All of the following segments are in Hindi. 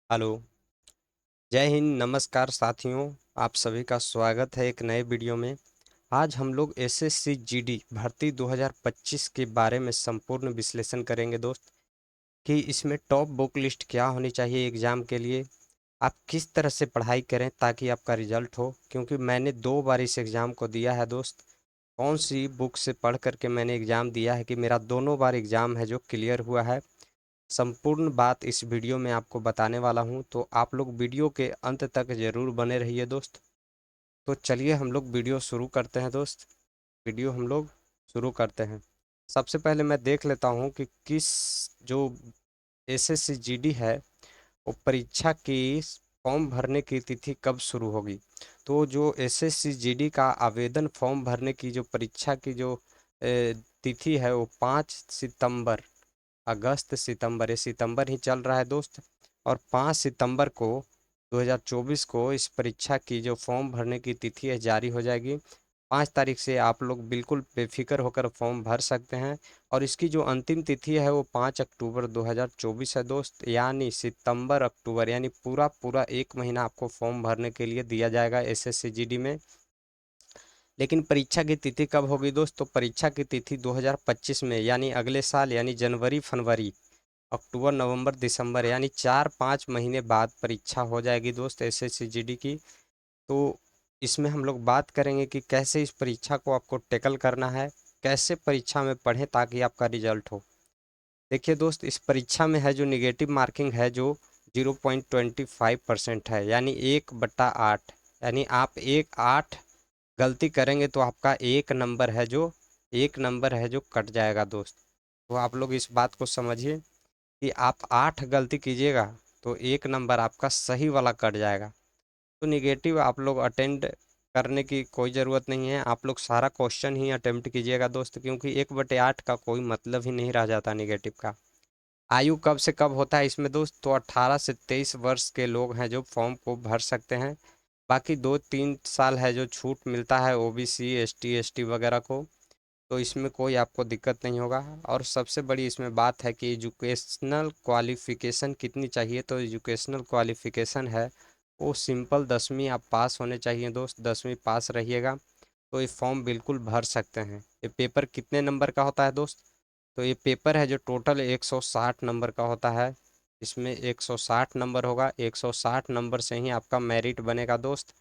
हेलो। जय हिंद, नमस्कार साथियों। आप सभी का स्वागत है एक नए वीडियो में। आज हम लोग एसएससी जीडी भर्ती 2025 के बारे में संपूर्ण विश्लेषण करेंगे दोस्त, कि इसमें टॉप बुक लिस्ट क्या होनी चाहिए एग्ज़ाम के लिए। आप किस तरह से पढ़ाई करें ताकि आपका रिजल्ट हो, क्योंकि मैंने 2 बार इस एग्ज़ाम को दिया है दोस्त। कौन सी बुक से पढ़ करके मैंने एग्ज़ाम दिया है कि मेरा दोनों बार एग्ज़ाम है जो क्लियर हुआ है। संपूर्ण बात इस वीडियो में आपको बताने वाला हूं, तो आप लोग वीडियो के अंत तक ज़रूर बने रहिए दोस्त। तो चलिए हम लोग वीडियो शुरू करते हैं दोस्त। वीडियो हम लोग शुरू करते हैं। सबसे पहले मैं देख लेता हूं कि किस जो एसएससी जीडी है वो परीक्षा की फॉर्म भरने की तिथि कब शुरू होगी। तो जो एसएससी जीडी का आवेदन फॉर्म भरने की जो परीक्षा की जो तिथि है वो 5 सितंबर, अगस्त सितंबर, ये सितंबर ही चल रहा है दोस्त। और 5 सितंबर को 2024 को इस परीक्षा की जो फॉर्म भरने की तिथि है जारी हो जाएगी। 5 तारीख से आप लोग बिल्कुल बेफिक्र होकर फॉर्म भर सकते हैं। और इसकी जो अंतिम तिथि है वो 5 अक्टूबर 2024 है दोस्त, यानी सितंबर अक्टूबर, यानी पूरा पूरा 1 महीना आपको फॉर्म भरने के लिए दिया जाएगा एसएससी जीडी में। लेकिन परीक्षा की तिथि कब होगी दोस्त? तो परीक्षा की तिथि 2025 में, यानी अगले साल, यानी जनवरी फरवरी अक्टूबर नवंबर दिसंबर, यानी 4-5 महीने बाद परीक्षा हो जाएगी दोस्त एसएससी जीडी की। तो इसमें हम लोग बात करेंगे कि कैसे इस परीक्षा को आपको टैकल करना है, कैसे परीक्षा में पढ़ें ताकि आपका रिजल्ट हो। देखिए दोस्त, इस परीक्षा में है जो निगेटिव मार्किंग है जो 0.25% है, यानी 1/8। यानी आप 8 गलती करेंगे तो आपका 1 नंबर है जो कट जाएगा दोस्त। तो आप लोग इस बात को समझिए कि आप 8 गलती कीजिएगा तो 1 नंबर आपका सही वाला कट जाएगा। तो निगेटिव आप लोग अटेम्प्ट करने की कोई ज़रूरत नहीं है। आप लोग सारा क्वेश्चन ही अटेम्प्ट कीजिएगा दोस्त, क्योंकि 1/8 का कोई मतलब ही नहीं रह जाता निगेटिव का। आयु कब से कब होता है इसमें दोस्त? तो 18 से 23 वर्ष के लोग हैं जो फॉर्म को भर सकते हैं। बाकी 2-3 साल है जो छूट मिलता है ओबीसी एसटी एसटी वगैरह को। तो इसमें कोई आपको दिक्कत नहीं होगा। और सबसे बड़ी इसमें बात है कि एजुकेशनल क्वालिफिकेशन कितनी चाहिए। तो एजुकेशनल क्वालिफिकेशन है वो सिंपल 10वीं आप पास होने चाहिए दोस्त, 10वीं पास रहिएगा तो ये फॉर्म बिल्कुल भर सकते हैं। ये पेपर कितने नंबर का होता है दोस्त? तो ये पेपर है जो टोटल 160 नंबर का होता है। इसमें 160 नंबर होगा, 160 नंबर से ही आपका मेरिट बनेगा दोस्त।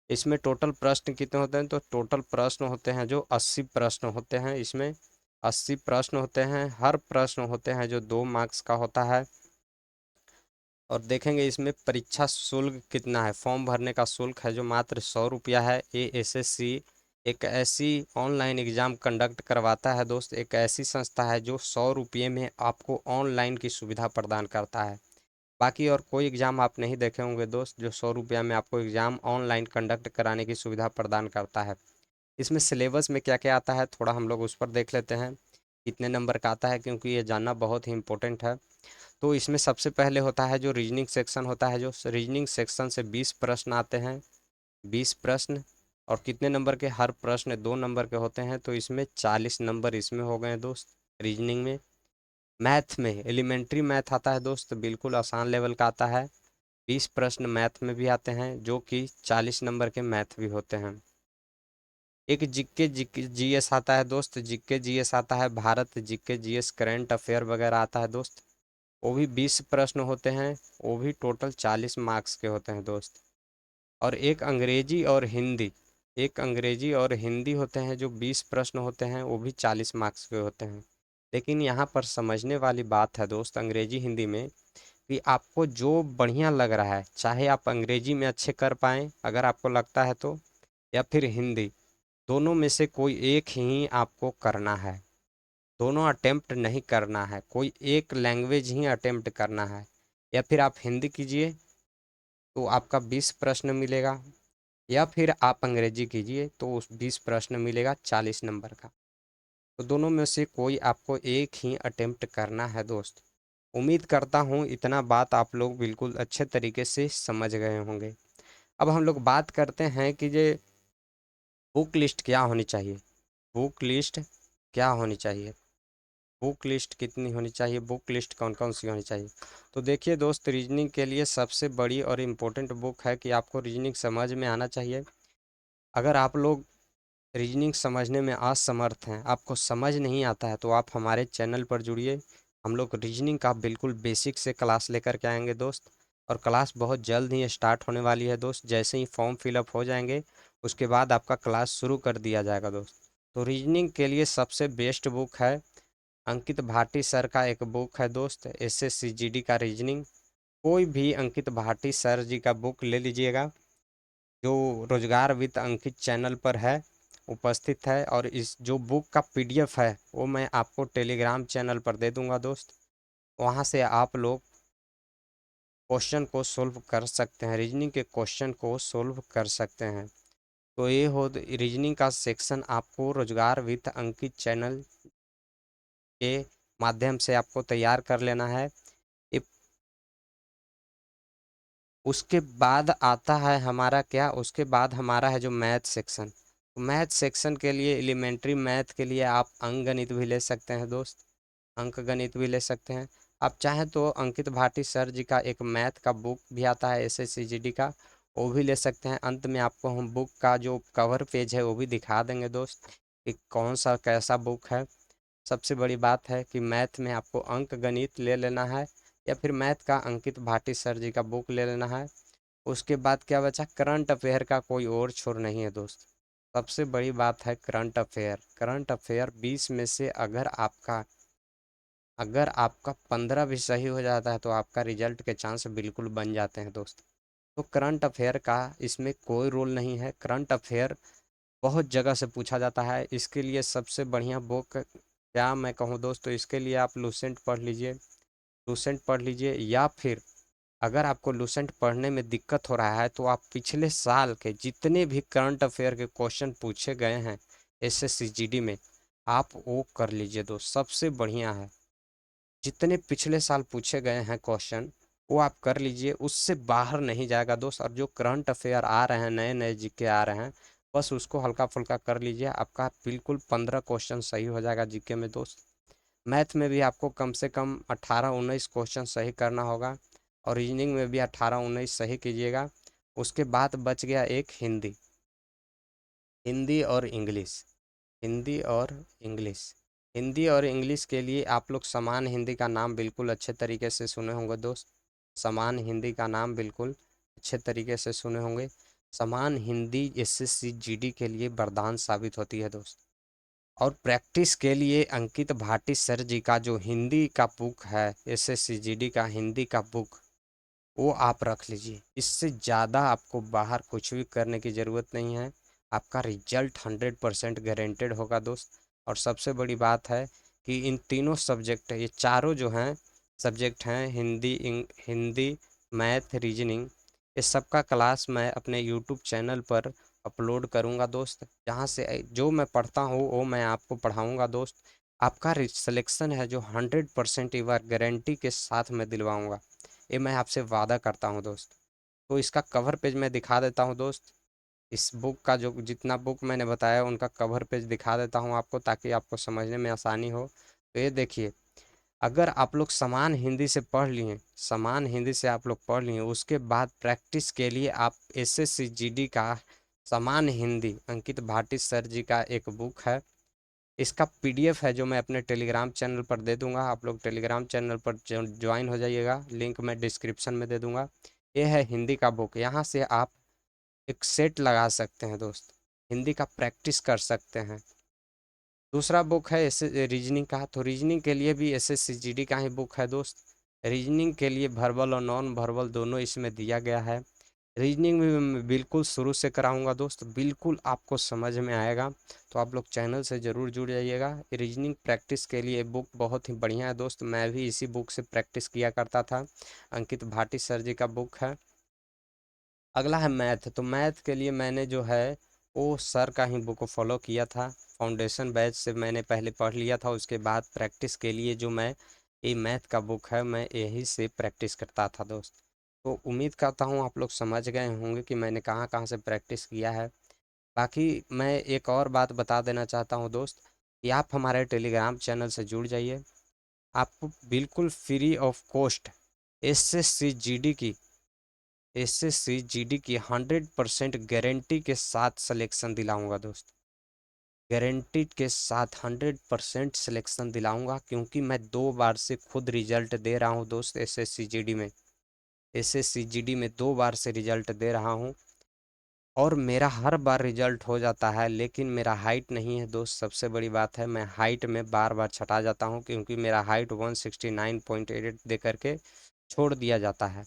इसमें टोटल प्रश्न कितने होते हैं? तो टोटल प्रश्न होते हैं जो 80 प्रश्न होते हैं। इसमें 80 प्रश्न होते हैं, हर प्रश्न होते हैं जो 2 मार्क्स का होता है। और देखेंगे इसमें परीक्षा शुल्क कितना है। फॉर्म भरने का शुल्क है जो मात्र 100 रुपया है। ये एसएससी एक ऐसी ऑनलाइन एग्ज़ाम कंडक्ट करवाता है दोस्त, एक ऐसी संस्था है जो 100 रुपये में आपको ऑनलाइन की सुविधा प्रदान करता है। बाकी और कोई एग्ज़ाम आप नहीं देखे होंगे दोस्त जो 100 रुपया में आपको एग्ज़ाम ऑनलाइन कंडक्ट कराने की सुविधा प्रदान करता है। इसमें सिलेबस में क्या क्या आता है थोड़ा हम लोग उस पर देख लेते हैं, कितने नंबर का आता है, क्योंकि ये जानना बहुत ही इम्पोर्टेंट है। तो इसमें सबसे पहले होता है जो रीजनिंग सेक्शन होता है, जो रीजनिंग सेक्शन से 20 प्रश्न आते हैं। 20 प्रश्न, और कितने नंबर के? हर प्रश्न 2 नंबर के होते हैं। तो इसमें 40 नंबर इसमें हो गए दोस्त रीजनिंग में। मैथ में एलिमेंट्री मैथ आता है दोस्त, बिल्कुल आसान लेवल का आता है। 20 प्रश्न मैथ में भी आते हैं जो कि 40 नंबर के मैथ भी होते हैं। एक जीके जीएस आता है दोस्त, जीके जीएस आता है, Bharat GK GS current affair वगैरह आता है दोस्त। वो भी 20 प्रश्न होते हैं, वो भी टोटल 40 मार्क्स के होते हैं दोस्त। और एक अंग्रेजी और हिंदी होते हैं जो 20 प्रश्न होते हैं, वो भी 40 मार्क्स के होते हैं। लेकिन यहाँ पर समझने वाली बात है दोस्त अंग्रेजी हिंदी में, कि आपको जो बढ़िया लग रहा है, चाहे आप अंग्रेजी में अच्छे कर पाएँ अगर आपको लगता है तो, या फिर हिंदी, दोनों में से कोई एक ही आपको करना है। दोनों अटेम्प्ट नहीं करना है, कोई एक लैंग्वेज ही अटेम्प्ट करना है। या फिर आप हिंदी कीजिए तो आपका 20 प्रश्न मिलेगा, या फिर आप अंग्रेजी कीजिए तो उस 20 प्रश्न मिलेगा 40 नंबर का। तो दोनों में से कोई आपको एक ही अटेम्प्ट करना है दोस्त। उम्मीद करता हूँ इतना बात आप लोग बिल्कुल अच्छे तरीके से समझ गए होंगे। अब हम लोग बात करते हैं कि ये बुक लिस्ट क्या होनी चाहिए। बुक लिस्ट क्या होनी चाहिए? बुक लिस्ट कितनी होनी चाहिए, बुक लिस्ट कौन कौन सी होनी चाहिए। तो देखिए दोस्त, रीजनिंग के लिए सबसे बड़ी और इम्पोर्टेंट बुक है कि आपको रीजनिंग समझ में आना चाहिए। अगर आप लोग रीजनिंग समझने में असमर्थ हैं, आपको समझ नहीं आता है, तो आप हमारे चैनल पर जुड़िए। हम लोग रीजनिंग का बिल्कुल बेसिक से क्लास लेकर के आएंगे दोस्त, और क्लास बहुत जल्द ही स्टार्ट होने वाली है दोस्त। जैसे ही फॉर्म फिलअप हो जाएंगे उसके बाद आपका क्लास शुरू कर दिया जाएगा दोस्त। तो रीजनिंग के लिए सबसे बेस्ट बुक है अंकित भाटी सर का एक बुक है दोस्त, SSCGD का रीजनिंग। कोई भी अंकित भाटी सर जी का बुक ले लीजिएगा, जो रोजगार विद अंकित चैनल पर है, उपस्थित है। और इस जो बुक का PDF है वो मैं आपको टेलीग्राम चैनल पर दे दूंगा दोस्त। वहाँ से आप लोग क्वेश्चन को सोल्व कर सकते हैं, रीजनिंग के क्वेश्चन को सोल्व कर सकते हैं। तो ये हो रीजनिंग का सेक्शन आपको रोजगार विद अंकित चैनल के माध्यम से आपको तैयार कर लेना है। उसके बाद आता है हमारा क्या, उसके बाद हमारा है जो मैथ सेक्शन। तो मैथ सेक्शन के लिए, एलिमेंट्री मैथ के लिए आप अंक गणित भी ले सकते हैं दोस्त, अंक गणित भी ले सकते हैं। आप चाहें तो अंकित भाटी सर जी का एक मैथ का बुक भी आता है SSCGD का, वो भी ले सकते हैं। अंत में आपको हम बुक का जो कवर पेज है वो भी दिखा देंगे दोस्त कि कौन सा कैसा बुक है। सबसे बड़ी बात है कि मैथ में आपको अंक गणित ले लेना है, या फिर मैथ का अंकित भाटी सर जी का बुक ले लेना है। उसके बाद क्या बचा, करंट अफेयर का कोई और छोर नहीं है दोस्त। सबसे बड़ी बात है करंट अफेयर। करंट अफेयर 20 में से अगर आपका 15 भी सही हो जाता है तो आपका रिजल्ट के चांस बिल्कुल बन जाते हैं दोस्त। तो करंट अफेयर का इसमें कोई रोल नहीं है। करंट अफेयर बहुत जगह से पूछा जाता है। इसके लिए सबसे बढ़िया बुक क्या मैं कहूँ दोस्त, तो इसके लिए आप लूसेंट पढ़ लीजिए, लूसेंट पढ़ लीजिए। या फिर अगर आपको लूसेंट पढ़ने में दिक्कत हो रहा है तो आप पिछले साल के जितने भी करंट अफेयर के क्वेश्चन पूछे गए हैं SSCGD में, आप वो कर लीजिए दोस्त, सबसे बढ़िया है। जितने पिछले साल पूछे गए हैं क्वेश्चन वो आप कर लीजिए, उससे बाहर नहीं जाएगा दोस्त। और जो करंट अफेयर आ रहे हैं, नए नए जीके आ रहे हैं, बस उसको हल्का फुल्का कर लीजिए, आपका बिल्कुल 15 क्वेश्चन सही हो जाएगा जीके में दोस्त। मैथ में भी आपको कम से कम 18-19 क्वेश्चन सही करना होगा, और रीजनिंग में भी 18-19 सही कीजिएगा। उसके बाद बच गया एक हिंदी, हिंदी और इंग्लिश, हिंदी और इंग्लिश। हिंदी और इंग्लिश के लिए आप लोग समान हिंदी का नाम बिल्कुल अच्छे तरीके से सुने होंगे दोस्त, समान हिंदी का नाम बिल्कुल अच्छे तरीके से सुने होंगे। समान हिंदी SSCGD के लिए वरदान साबित होती है दोस्त। और प्रैक्टिस के लिए अंकित भाटी सर जी का जो हिंदी का बुक है, SSCGD का हिंदी का बुक, वो आप रख लीजिए। इससे ज़्यादा आपको बाहर कुछ भी करने की ज़रूरत नहीं है, आपका रिजल्ट 100% गारंटेड होगा दोस्त। और सबसे बड़ी बात है कि इन तीनों सब्जेक्ट, ये चारों जो हैं सब्जेक्ट हैं, हिंदी, मैथ, रीजनिंग, ये सबका क्लास मैं अपने यूट्यूब चैनल पर अपलोड करूंगा दोस्त। जहां से जो मैं पढ़ता हूँ वो मैं आपको पढ़ाऊंगा दोस्त। आपका सिलेक्शन है जो 100% एक बार गारंटी के साथ मैं दिलवाऊंगा, ये मैं आपसे वादा करता हूँ दोस्त। तो इसका कवर पेज मैं दिखा देता हूँ दोस्त। इस बुक का जो जितना बुक मैंने बताया उनका कवर पेज दिखा देता हूँ आपको, ताकि आपको समझने में आसानी हो। तो ये देखिए, अगर आप लोग समान हिंदी से पढ़ लिए, समान हिंदी से आप लोग पढ़ लिए, उसके बाद प्रैक्टिस के लिए आप SSCGD का समान हिंदी अंकित भाटी सर जी का एक बुक है, इसका PDF है जो मैं अपने टेलीग्राम चैनल पर दे दूंगा। आप लोग टेलीग्राम चैनल पर ज्वाइन हो जाइएगा, लिंक मैं डिस्क्रिप्शन में दे दूंगा। ये है हिंदी का बुक, यहाँ से आप एक सेट लगा सकते हैं दोस्त, हिंदी का प्रैक्टिस कर सकते हैं। दूसरा बुक है रीजनिंग का। तो रीजनिंग के लिए भी SSCGD का ही बुक है दोस्त। रीजनिंग के लिए वर्बल और नॉन वर्बल दोनों इसमें दिया गया है। रीजनिंग भी मैं बिल्कुल शुरू से कराऊंगा दोस्त, बिल्कुल आपको समझ में आएगा। तो आप लोग चैनल से ज़रूर जुड़ जाइएगा। रीजनिंग प्रैक्टिस के लिए बुक बहुत ही बढ़िया है दोस्त, मैं भी इसी बुक से प्रैक्टिस किया करता था। अंकित भाटी सर जी का बुक है। अगला है मैथ। तो मैथ के लिए मैंने जो है वो सर का ही बुक फॉलो किया था, फाउंडेशन बैच से मैंने पहले पढ़ लिया था। उसके बाद प्रैक्टिस के लिए जो मैं ये मैथ का बुक है, मैं यही से प्रैक्टिस करता था दोस्त। तो उम्मीद करता हूँ आप लोग समझ गए होंगे कि मैंने कहाँ कहाँ से प्रैक्टिस किया है। बाकी मैं एक और बात बता देना चाहता हूँ दोस्त, कि आप हमारे टेलीग्राम चैनल से जुड़ जाइए। आपको बिल्कुल free of cost SSC GD की 100% गारंटी के साथ सिलेक्शन दिलाऊंगा दोस्त। गारंटी के साथ 100% सिलेक्शन दिलाऊंगा, क्योंकि मैं 2 बार से खुद रिजल्ट दे रहा हूं दोस्त। एसएससी जीडी में 2 बार से रिजल्ट दे रहा हूं, और मेरा हर बार रिजल्ट हो जाता है। लेकिन मेरा हाइट नहीं है दोस्त, सबसे बड़ी बात है। मैं हाइट में बार बार छटा जाता हूं, क्योंकि मेरा हाइट 169.8 दे करके छोड़ दिया जाता है।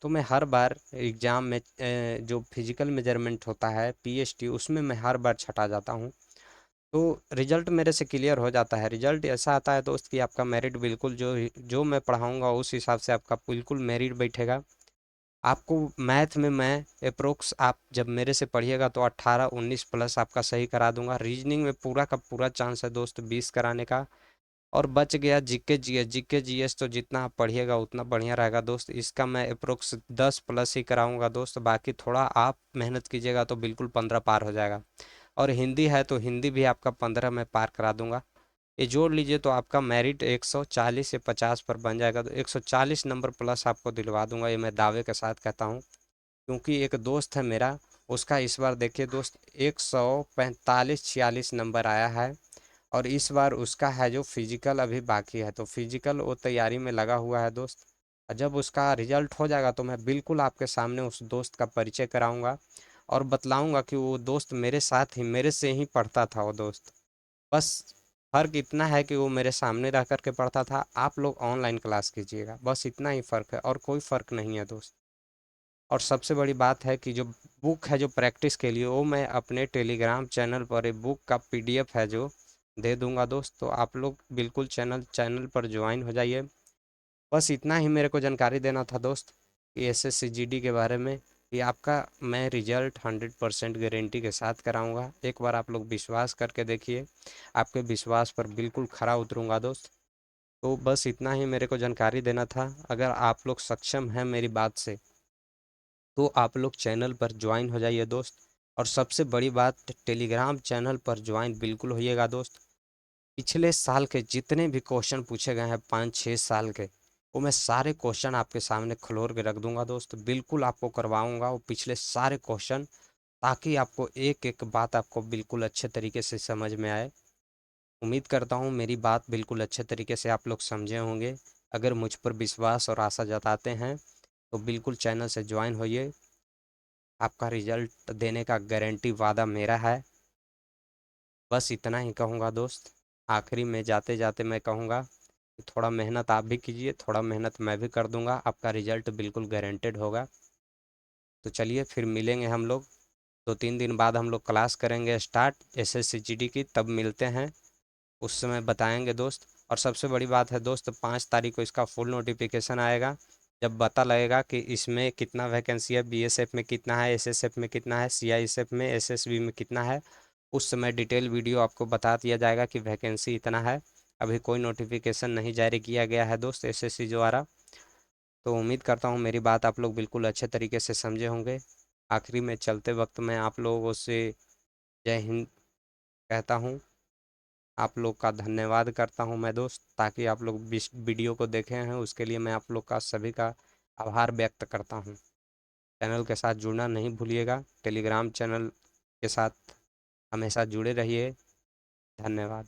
तो मैं हर बार एग्ज़ाम में जो फिजिकल मेजरमेंट होता है पीएसटी, उसमें मैं हर बार छटा जाता हूँ। तो रिजल्ट मेरे से क्लियर हो जाता है। रिजल्ट ऐसा आता है दोस्त कि आपका मेरिट बिल्कुल जो जो मैं पढ़ाऊँगा उस हिसाब से आपका बिल्कुल मेरिट बैठेगा। आपको मैथ में मैं अप्रोक्स, आप जब मेरे से पढ़िएगा तो 18-19 प्लस आपका सही करा दूंगा। रीजनिंग में पूरा का पूरा चांस है दोस्त 20 कराने का। और बच गया जीके जीएस तो जितना आप पढ़िएगा उतना बढ़िया रहेगा दोस्त। इसका मैं अप्रोक्स 10 प्लस ही कराऊंगा दोस्त। बाकी थोड़ा आप मेहनत कीजिएगा तो बिल्कुल 15 पार हो जाएगा। और हिंदी है तो हिंदी भी आपका 15 में पार करा दूंगा। ये जोड़ लीजिए तो आपका मेरिट 140 से 50 पर बन जाएगा। तो 140 नंबर प्लस आपको दिलवा दूंगा, ये मैं दावे के साथ कहता हूँ। क्योंकि एक दोस्त है मेरा, उसका इस बार देखिए दोस्त 145-46 नंबर आया है। और इस बार उसका है जो फिजिकल अभी बाकी है, तो फिजिकल वो तैयारी में लगा हुआ है दोस्त। और जब उसका रिजल्ट हो जाएगा तो मैं बिल्कुल आपके सामने उस दोस्त का परिचय कराऊंगा, और बतलाऊंगा कि वो दोस्त मेरे साथ ही मेरे से ही पढ़ता था वो दोस्त। बस फ़र्क इतना है कि वो मेरे सामने रह कर के पढ़ता था, आप लोग ऑनलाइन क्लास कीजिएगा, बस इतना ही फ़र्क है और कोई फ़र्क नहीं है दोस्त। और सबसे बड़ी बात है कि जो बुक है जो प्रैक्टिस के लिए, वो मैं अपने टेलीग्राम चैनल पर एक बुक का पीडीएफ है जो दे दूंगा दोस्त। तो आप लोग बिल्कुल चैनल चैनल पर ज्वाइन हो जाइए। बस इतना ही मेरे को जानकारी देना था दोस्त कि एसएससी जीडी के बारे में, कि आपका मैं रिजल्ट 100% गारंटी के साथ कराऊंगा। एक बार आप लोग विश्वास करके देखिए, आपके विश्वास पर बिल्कुल खरा उतरूंगा दोस्त। तो बस इतना ही मेरे को जानकारी देना था। अगर आप लोग सक्षम हैं मेरी बात से, तो आप लोग चैनल पर ज्वाइन हो जाइए दोस्त। और सबसे बड़ी बात, टेलीग्राम चैनल पर ज्वाइन बिल्कुल होइएगा दोस्त। पिछले साल के जितने भी क्वेश्चन पूछे गए हैं 5-6 साल के, वो मैं सारे क्वेश्चन आपके सामने खलोर के रख दूंगा दोस्त। बिल्कुल आपको करवाऊंगा वो पिछले सारे क्वेश्चन, ताकि आपको एक एक बात आपको बिल्कुल अच्छे तरीके से समझ में आए। उम्मीद करता हूँ मेरी बात बिल्कुल अच्छे तरीके से आप लोग समझे होंगे। अगर मुझ पर विश्वास और आशा जताते हैं तो बिल्कुल चैनल से ज्वाइन होइए। आपका रिजल्ट देने का गारंटी वादा मेरा है। बस इतना ही कहूँगा दोस्त। आखिरी में जाते जाते मैं कहूँगा कि थोड़ा मेहनत आप भी कीजिए, थोड़ा मेहनत मैं भी कर दूंगा, आपका रिजल्ट बिल्कुल गारंटेड होगा। तो चलिए फिर मिलेंगे हम लोग। 2-3 दिन बाद हम लोग क्लास करेंगे स्टार्ट एसएससी जीडी की, तब मिलते हैं। उस समय बताएंगे दोस्त। और सबसे बड़ी बात है दोस्त, 5 तारीख को इसका फुल नोटिफिकेशन आएगा, जब पता लगेगा कि इसमें कितना वैकेंसी है, बीएसएफ में कितना है, एसएसएफ में कितना है, सीआईएसएफ में, एसएसबी में कितना है। उस समय डिटेल वीडियो आपको बता दिया जाएगा कि वैकेंसी इतना है। अभी कोई नोटिफिकेशन नहीं जारी किया गया है दोस्त एसएससी द्वारा। तो उम्मीद करता हूँ मेरी बात आप लोग बिल्कुल अच्छे तरीके से समझे होंगे। आखिरी में चलते वक्त मैं आप लोगों से जय हिंद कहता हूँ। आप लोग का धन्यवाद करता हूं मैं दोस्त, ताकि आप लोग वीडियो को देखे हैं उसके लिए मैं आप लोग का सभी का आभार व्यक्त करता हूं। चैनल के साथ जुड़ना नहीं भूलिएगा, टेलीग्राम चैनल के साथ हमेशा जुड़े रहिए। धन्यवाद।